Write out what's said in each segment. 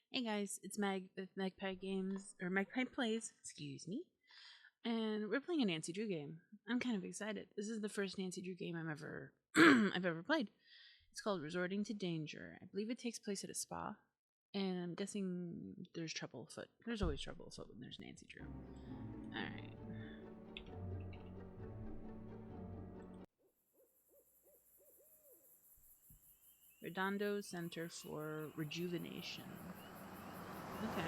Hey guys, it's Meg with Magpie Games, or Magpie Plays, excuse me, and we're playing a Nancy Drew game. I'm kind of excited. This is the first Nancy Drew game I've ever played. It's called Resorting to Danger. I believe it takes place at a spa, and I'm guessing there's trouble afoot. There's always trouble afoot when there's Nancy Drew. Alright. Redondo Center for Rejuvenation. Okay.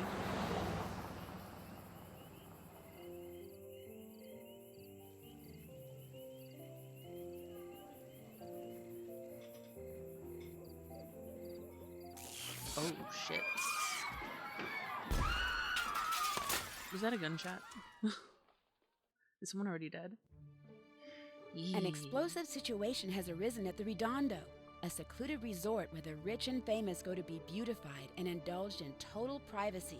Oh, shit. Was that a gunshot? Is someone already dead? An explosive situation has arisen at the Redondo, a secluded resort where the rich and famous go to be beautified and indulged in total privacy.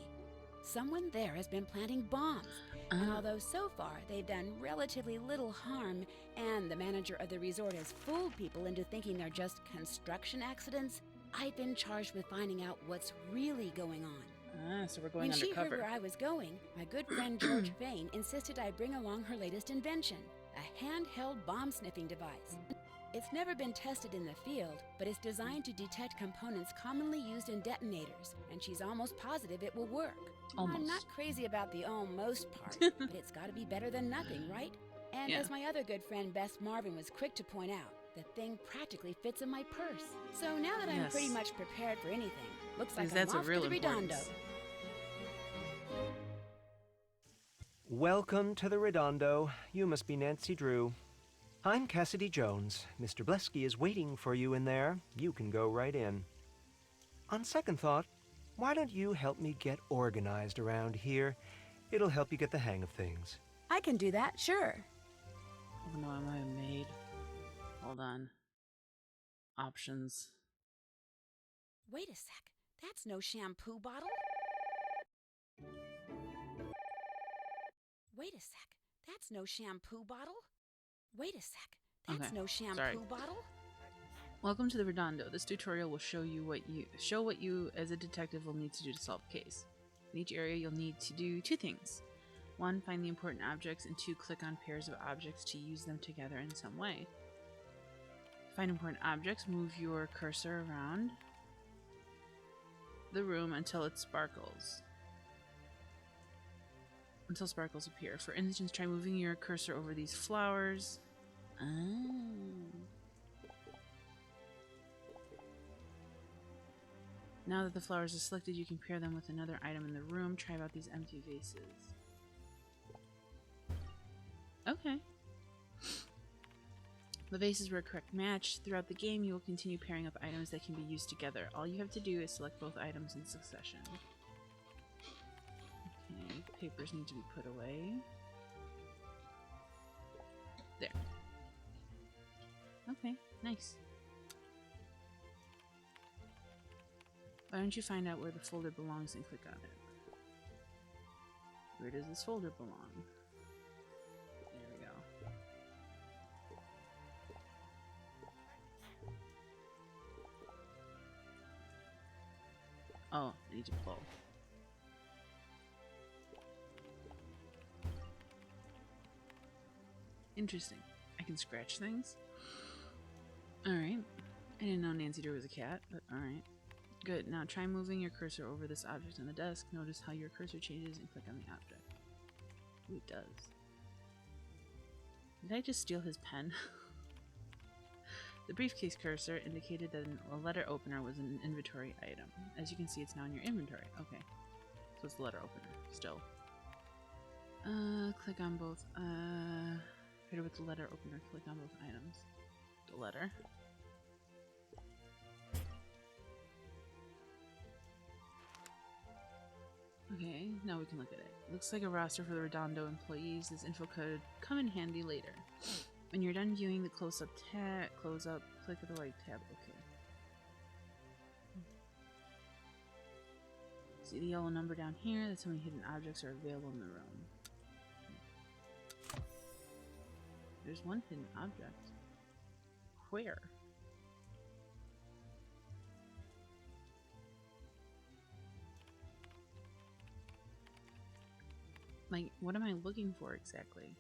Someone there has been planting bombs, and although so far they've done relatively little harm, and the manager of the resort has fooled people into thinking they're just construction accidents, I've been charged with finding out what's really going on. So we're going When she undercover. heard where I was going, my good friend George Fain insisted I bring along her latest invention, a handheld bomb-sniffing device. It's never been tested in the field, but it's designed to detect components commonly used in detonators, and she's almost positive it will work. Almost. I'm not crazy about the almost part, but it's got to be better than nothing, right? And Yeah. as my other good friend Bess Marvin was quick to point out, the thing practically fits in my purse. So now that I'm pretty Yes. much prepared for anything, looks like Because I'm that's a off real to the Redondo. importance. Welcome to the Redondo. You must be Nancy Drew. I'm Cassidy Jones. Mr. Blesky is waiting for you in there. You can go right in. On second thought, why don't you help me get organized around here? It'll help you get the hang of things. I can do that, sure. Oh no, am I a maid? Hold on. Options. Wait a sec. That's no shampoo bottle. Wait a sec. That's no shampoo bottle. Wait a sec. That's Okay, no shampoo sorry. bottle. Welcome to the Redondo. This tutorial will show what you as a detective will need to do to solve a case. In each area you'll need to do two things. 1. Find the important objects, and 2. Click on pairs of objects to use them together in some way. To find important objects, move your cursor around the room until it sparkles. Until sparkles appear. For instance, try moving your cursor over these flowers. Now that the flowers are selected, you can pair them with another item in the room. Try out these empty vases. Okay. The vases were a correct match. Throughout the game, you will continue pairing up items that can be used together. All you have to do is select both items in succession. Okay, papers need to be put away. There. Okay, nice. Why don't you find out where the folder belongs and click on it? Where does this folder belong? There we go. Oh, I need to pull. Interesting. I can scratch things. Alright. I didn't know Nancy Drew was a cat, but alright. Good. Now try moving your cursor over this object on the desk. Notice how your cursor changes and click on the object. Ooh, it does. Did I just steal his pen? The briefcase cursor indicated that a letter opener was an inventory item. As you can see, it's now in your inventory. Okay. So it's the letter opener still. Click on both. Hit it with the letter opener. Click on both items. The letter. Okay, now we can look at it. Looks like a roster for the Redondo employees. This info could come in handy later. When you're done viewing the close-up tab, click the right tab. Okay. See the yellow number down here? That's how many hidden objects are available in the room. There's one hidden object. Where? Like, what am I looking for exactly?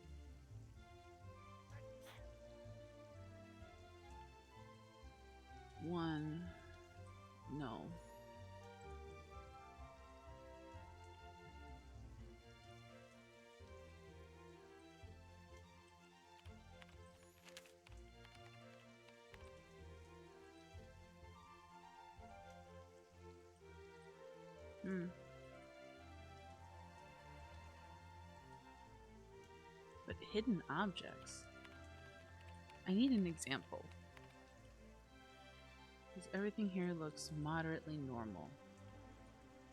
One. No. But hidden objects. I need an example. Because everything here looks moderately normal.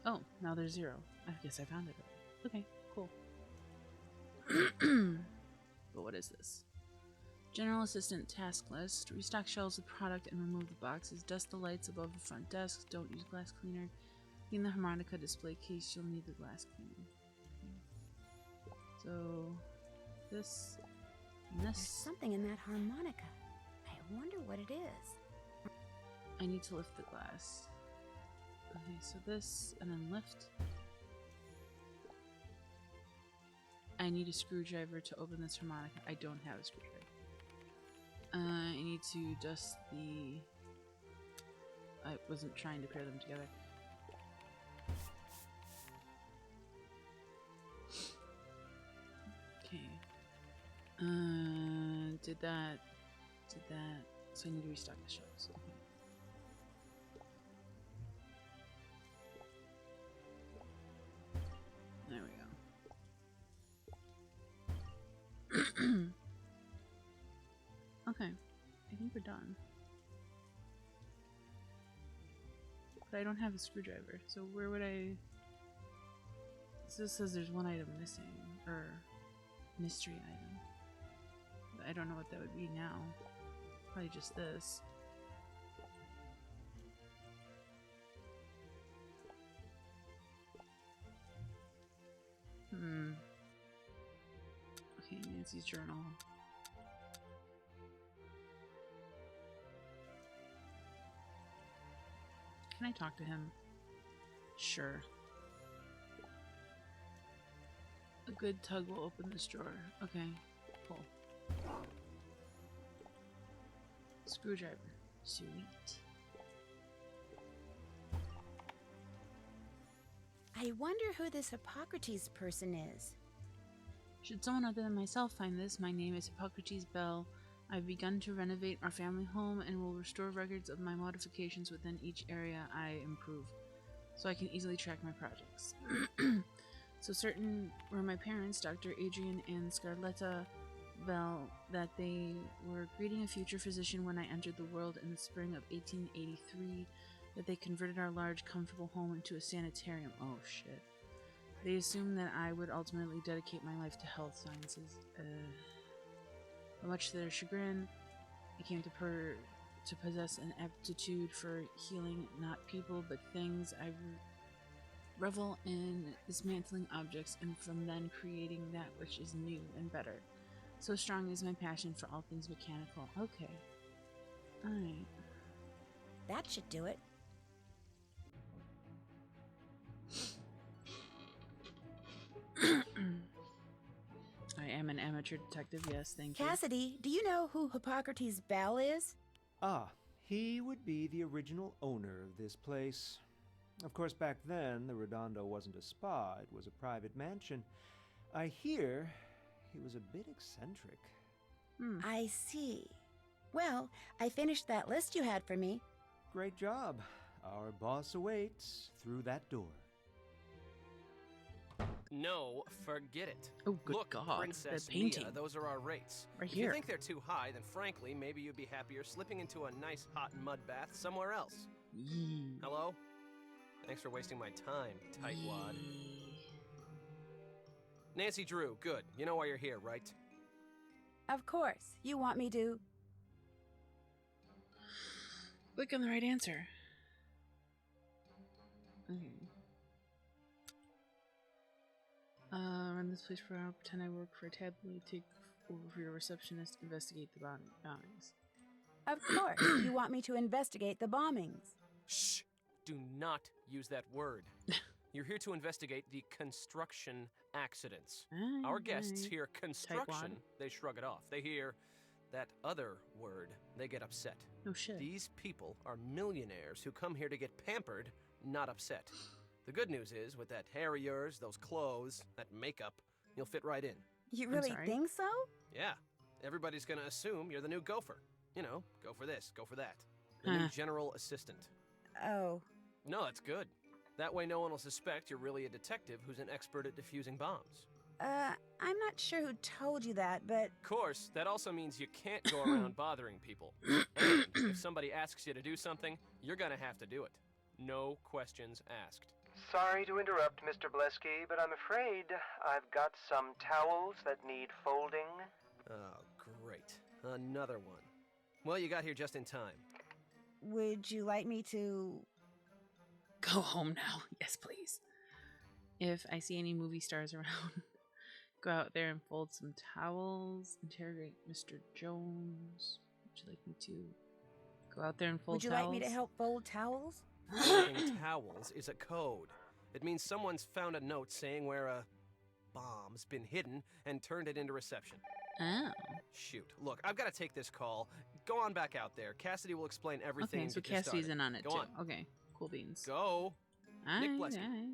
Oh, now there's 0. I guess I found it already. Okay, cool. But what is this? General Assistant Task List. Restock shelves with product and remove the boxes. Dust the lights above the front desk. Don't use glass cleaner. Clean the harmonica display case. You'll need the glass cleaning. Okay. So, this and this. There's something in that harmonica. I wonder what it is. I need to lift the glass. Okay, so this, and then lift. I need a screwdriver to open this harmonica. I don't have a screwdriver. I need to dust the... I wasn't trying to pair them together. Okay. Did that. So I need to restock the shelves. Okay. There we go. Okay, I think we're done. But I don't have a screwdriver, so where would I... This says there's one item missing, or mystery item. But I don't know what that would be now. Probably just this. Okay, Nancy's journal. Can I talk to him? Sure. A good tug will open this drawer. Okay, pull. Screwdriver. Sweet. I wonder who this Hippocrates person is. Should someone other than myself find this, my name is Hippocrates Bell. I've begun to renovate our family home and will restore records of my modifications within each area I improve, so I can easily track my projects. So certain were my parents, Dr. Adrian and Scarletta Bell, that they were greeting a future physician when I entered the world in the spring of 1883, that they converted our large, comfortable home into a sanitarium. Oh, shit. They assumed that I would ultimately dedicate my life to health sciences. But much to their chagrin, I came to possess an aptitude for healing not people but things. I revel in dismantling objects and from then creating that which is new and better. So strong is my passion for all things mechanical. Okay. Alright. That should do it. I am an amateur detective, yes, thank you. Cassidy, do you know who Hippocrates Bell is? Ah, he would be the original owner of this place. Of course, back then, the Redondo wasn't a spa, it was a private mansion. I hear he was a bit eccentric. I see. Well, I finished that list you had for me. Great job. Our boss awaits through that door. No, forget it. Oh, good Look, God, Princess that painting. Mia, those are our rates. Right If here. you think they're too high, then frankly, maybe you'd be happier slipping into a nice hot mud bath somewhere else. Yee. Hello? Thanks for wasting my time, tightwad. Nancy Drew, good. You know why you're here, right? Of course. You want me to... Click on the right answer. Okay. Run this place for a while. Pretend I work for a tabloid. Take over for your receptionist. Investigate the bombings. Of course. You want me to investigate the bombings. Shh! Do not use that word. You're here to investigate the construction accidents. Alright, Our guests alright. hear Tightwad. construction, they shrug it off. They hear that other word, they get upset. No shit. These people are millionaires who come here to get pampered, not upset. The good news is, with that hair of yours, those clothes, that makeup, you'll fit right in. You I'm really sorry? think so? Yeah, everybody's gonna assume you're the new gopher. You know, go for this, go for that. The new Huh. general assistant. Oh. No, that's good. That way no one will suspect you're really a detective who's an expert at defusing bombs. I'm not sure who told you that, but Of course, that also means you can't go around bothering people. And if somebody asks you to do something, you're gonna have to do it. No questions asked. Sorry to interrupt, Mr. Blesky, but I'm afraid I've got some towels that need folding. Oh, great. Another one. Well, you got here just in time. would you like me to... Go home now. Yes, please. If I see any movie stars around, go out there and fold some towels. Interrogate Mr. Jones. Would you like me to go out there and fold Would you towels? like me to help fold towels? Folding towels is a code. It means someone's found a note saying where a bomb's been hidden and turned it into reception. Oh. Shoot. Look, I've got to take this call. Go on back out there. Cassidy will explain everything. Okay, and so get you Cassidy's started. in on it Go too. on. Okay, cool beans. Go. Nick Alright, Blesky. alright.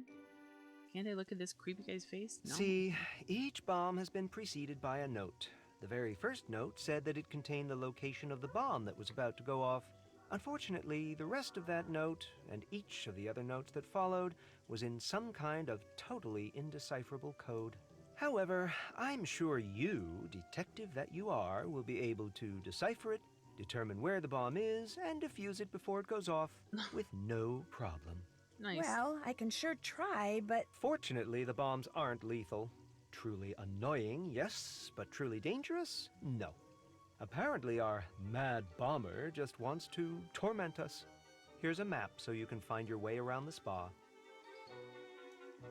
Can't I look at this creepy guy's face? No. See, each bomb has been preceded by a note. The very first note said that it contained the location of the bomb that was about to go off. Unfortunately, the rest of that note, and each of the other notes that followed, was in some kind of totally indecipherable code. However, I'm sure you, detective that you are, will be able to decipher it, determine where the bomb is, and defuse it before it goes off with no problem. Nice. Well, I can sure try, but... Fortunately, the bombs aren't lethal. Truly annoying, yes, but truly dangerous? No. Apparently, our mad bomber just wants to torment us. Here's a map so you can find your way around the spa.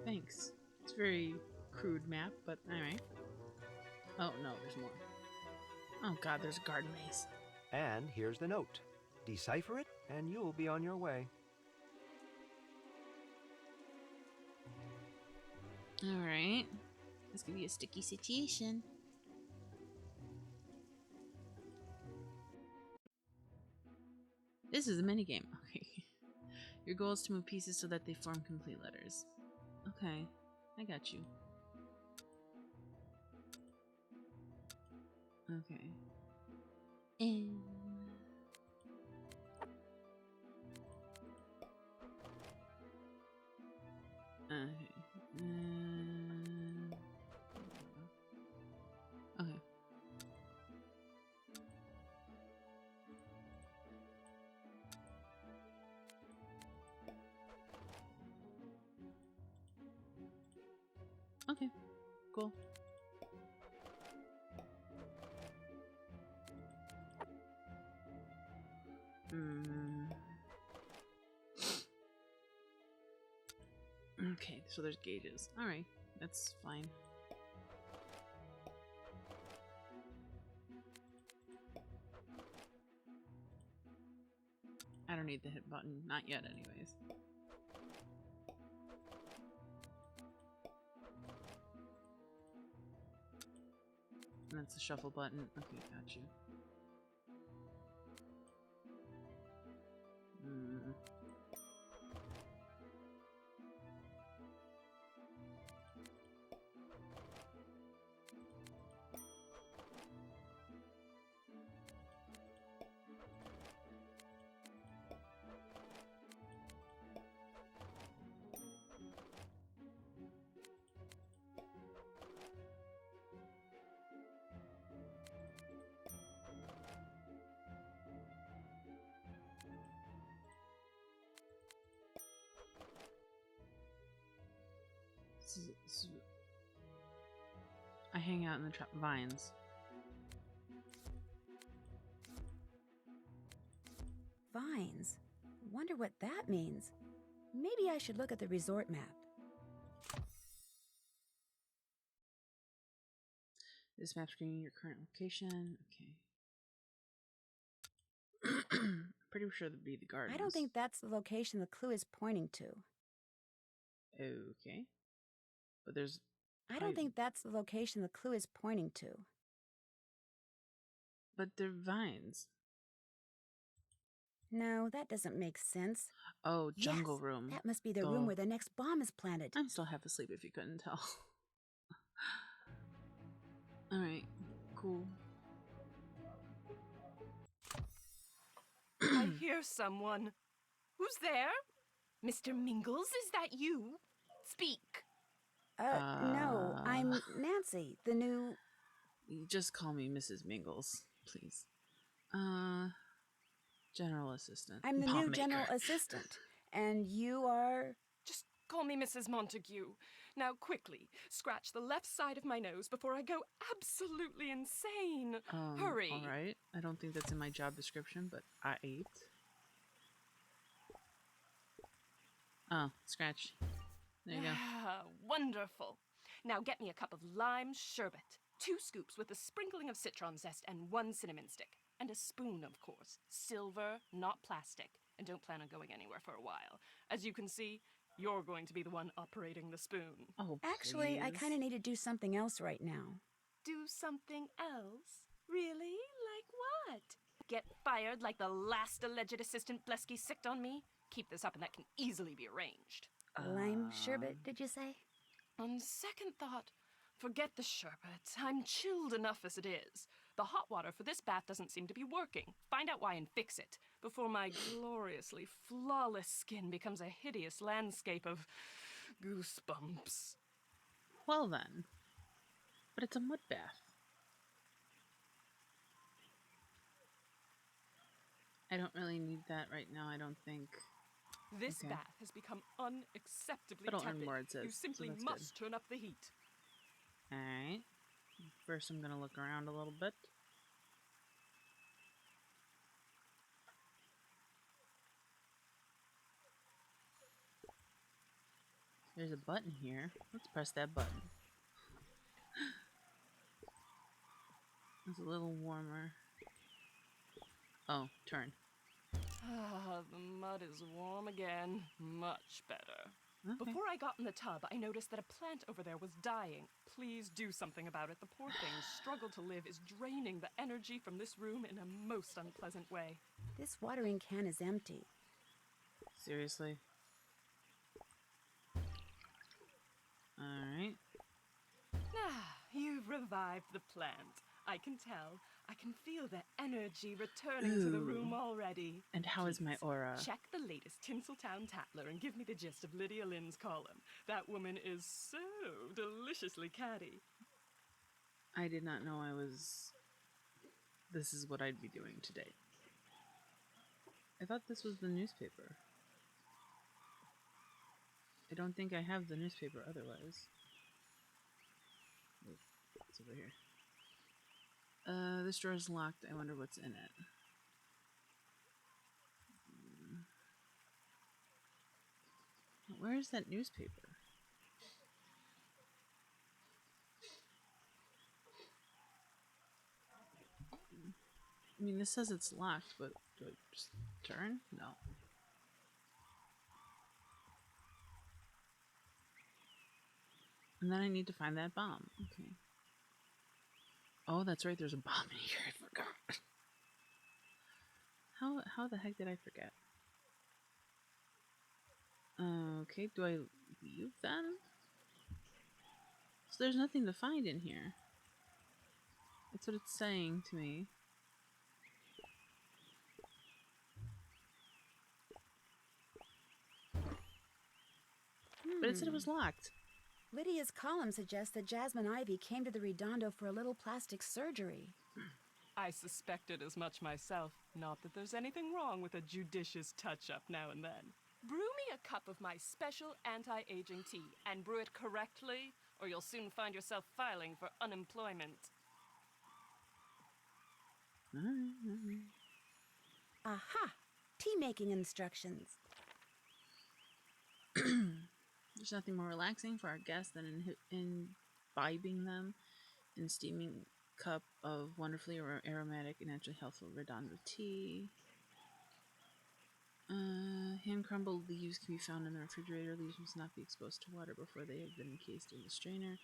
Thanks. It's a very crude map, but alright. Oh no, there's more. Oh god, there's a garden maze. And here's the note. Decipher it, and you'll be on your way. Alright. This could be a sticky situation. This is a minigame. Okay. Your goal is to move pieces so that they form complete letters. Okay. I got you. Okay. And... Okay. Okay. Okay. Cool. Okay, so there's gauges. Alright, that's fine. I don't need the hit button. Not yet, anyways. And that's the shuffle button. Okay, got you. I hang out in the vines. Vines? Wonder what that means. Maybe I should look at the resort map. This map screening your current location. Okay. Pretty sure that'd be the gardens. I don't think that's the location the clue is pointing to. Okay. But there's... I don't think that's the location the clue is pointing to. But they're vines. No, that doesn't make sense. Oh, jungle Yes, room. that must be the room where the next bomb is planted. I'm still half asleep if you couldn't tell. Alright, cool. I hear someone. Who's there? Mr. Mingles, is that you? Speak. No, I'm Nancy, the new... Just call me Mrs. Mingles, please. General assistant. I'm the Bomb new maker. general assistant. And you are... Just call me Mrs. Montague. Now, quickly, scratch the left side of my nose before I go absolutely insane. Hurry. Alright. I don't think that's in my job description, but I ate. Oh, scratch. There you go. Wonderful. Now get me a cup of lime sherbet, 2 scoops with a sprinkling of citron zest and 1 cinnamon stick. And a spoon, of course. Silver, not plastic. And don't plan on going anywhere for a while. As you can see, you're going to be the one operating the spoon. Oh, Actually, I please. kind of need to do something else right now. Do something else? Really? Like what? Get fired like the last alleged assistant Blesky sicked on me? Keep this up and that can easily be arranged. Lime sherbet, did you say? On second thought, forget the sherbet. I'm chilled enough as it is. The hot water for this bath doesn't seem to be working. Find out why and fix it, before my gloriously flawless skin becomes a hideous landscape of goosebumps. Well then. But it's a mud bath. I don't really need that right now, I don't think. This Okay. bath has become unacceptably But I'll learn tepid. more, it says, You so simply that's must turn up the heat. Alright. First I'm gonna look around a little bit. There's a button here. Let's press that button. It's a little warmer. Oh, turn. Ah, the mud is warm again. Much better. Okay. Before I got in the tub, I noticed that a plant over there was dying. Please do something about it. The poor thing's struggle to live is draining the energy from this room in a most unpleasant way. This watering can is empty. Seriously? Alright. Ah, you've revived the plant. I can tell. I can feel the energy returning to the room already. And how is my Please, aura? Check the latest Tinseltown Tatler and give me the gist of Lydia Lynn's column. That woman is so deliciously catty. I did not know I was... This is what I'd be doing today. I thought this was the newspaper. I don't think I have the newspaper otherwise. Wait, it's over here. This door is locked. I wonder what's in it. Where is that newspaper? I mean, this says it's locked, but do I just turn? No. And then I need to find that bomb. Okay. Oh, that's right. There's a bomb in here. I forgot. How the heck did I forget? Okay, do I leave then? So there's nothing to find in here. That's what it's saying to me. But it said it was locked. Lydia's column suggests that Jasmine Ivy came to the Redondo for a little plastic surgery. I suspected as much myself. Not that there's anything wrong with a judicious touch-up now and then. Brew me a cup of my special anti-aging tea, and brew it correctly, or you'll soon find yourself filing for unemployment. Aha! Tea-making instructions. There's nothing more relaxing for our guests than imbibing them in a steaming cup of wonderfully aromatic and naturally healthful Redondo tea. Hand uncrumbled leaves can be found in the refrigerator. Leaves must not be exposed to water before they have been encased in the strainer.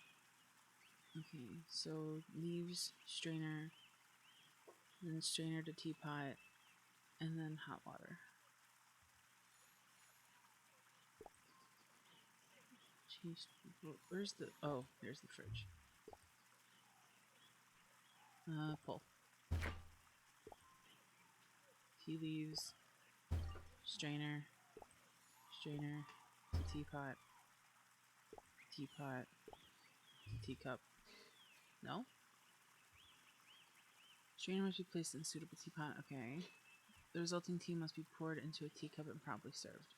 Okay, so leaves, strainer, then strainer to teapot, and then hot water. Where's the... Oh, there's the fridge. Pull. Tea leaves, strainer, strainer, to teapot, teapot, to teacup. No? Strainer must be placed in a suitable teapot. Okay. The resulting tea must be poured into a teacup and promptly served.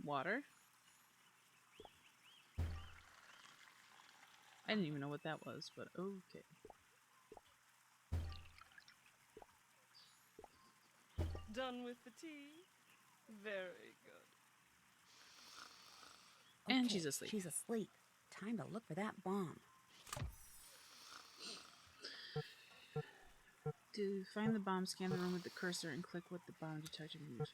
Water? I didn't even know what that was, but okay. Done with the tea? Very good. And Okay, she's asleep. She's asleep. Time to look for that bomb. To find the bomb, scan the room with the cursor and click what the bomb detector means.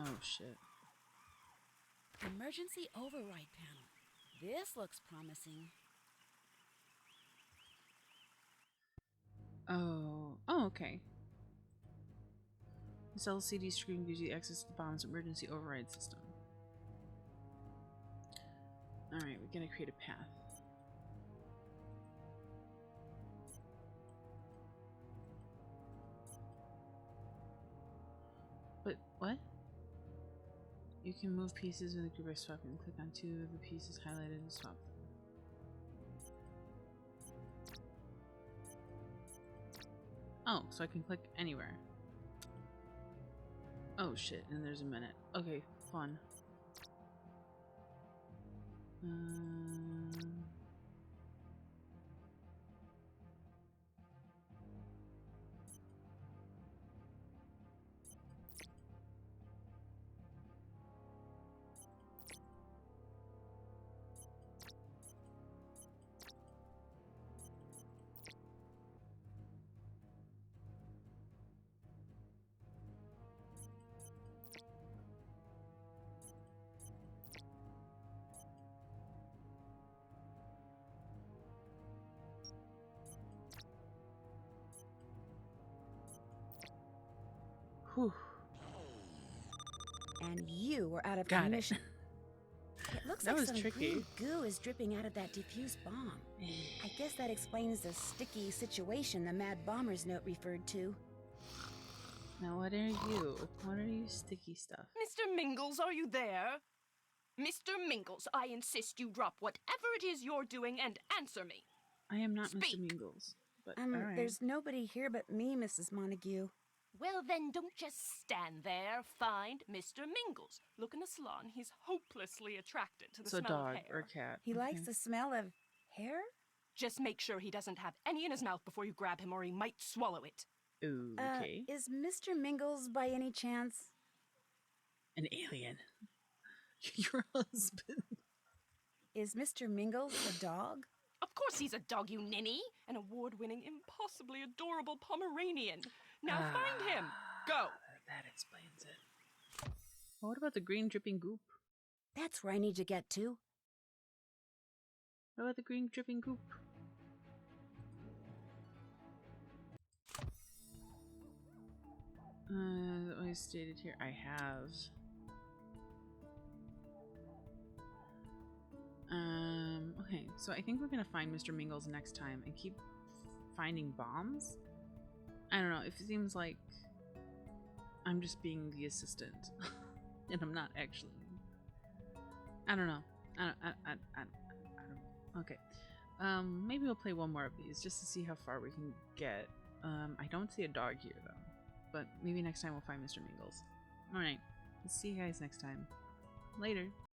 Oh shit. Emergency override panel. This looks promising. Oh, okay. This LCD screen gives you access to the bomb's emergency override system. Alright, we're gonna create a path. But, what? You can move pieces with a group by swapping. Click on two of the pieces highlighted and swap them. Oh, so I can click anywhere. Oh shit, and there's a minute. Okay, fun. Whew. And you were out of Got it. commission. It looks That like was some tricky. green goo is dripping out of that diffused bomb. I guess that explains the sticky situation the Mad Bomber's note referred to. Now what are you? What are you sticky stuff? Mr. Mingles, are you there? Mr. Mingles, I insist you drop whatever it is you're doing and answer me. I am not Speak. Mr. Mingles. But alright. There's nobody here but me, Mrs. Montague. Well, then don't just stand there. Find Mr. Mingles. Look in the salon. He's hopelessly attracted to the So smell dog of hair. or cat. He likes the smell of hair? Just make sure he doesn't have any in his mouth before you grab him, or he might swallow it. Okay. Is Mr. Mingles by any chance? An alien. Your husband. Is Mr. Mingles a dog? Of course he's a dog, you ninny. An award-winning, impossibly adorable Pomeranian. Now find him. Go. That explains it. Well, what about the green dripping goop? That's where I need to get to. What about the green dripping goop? I stated here I have. Okay, so I think we're gonna find Mr. Mingles next time and keep finding bombs. I don't know, it seems like I'm just being the assistant. And I'm not actually. I don't know. I don't. Okay. Maybe we'll play one more of these just to see how far we can get. I don't see a dog here though. but maybe next time we'll find Mr. Mingles. Alright, let's see you guys next time. Later.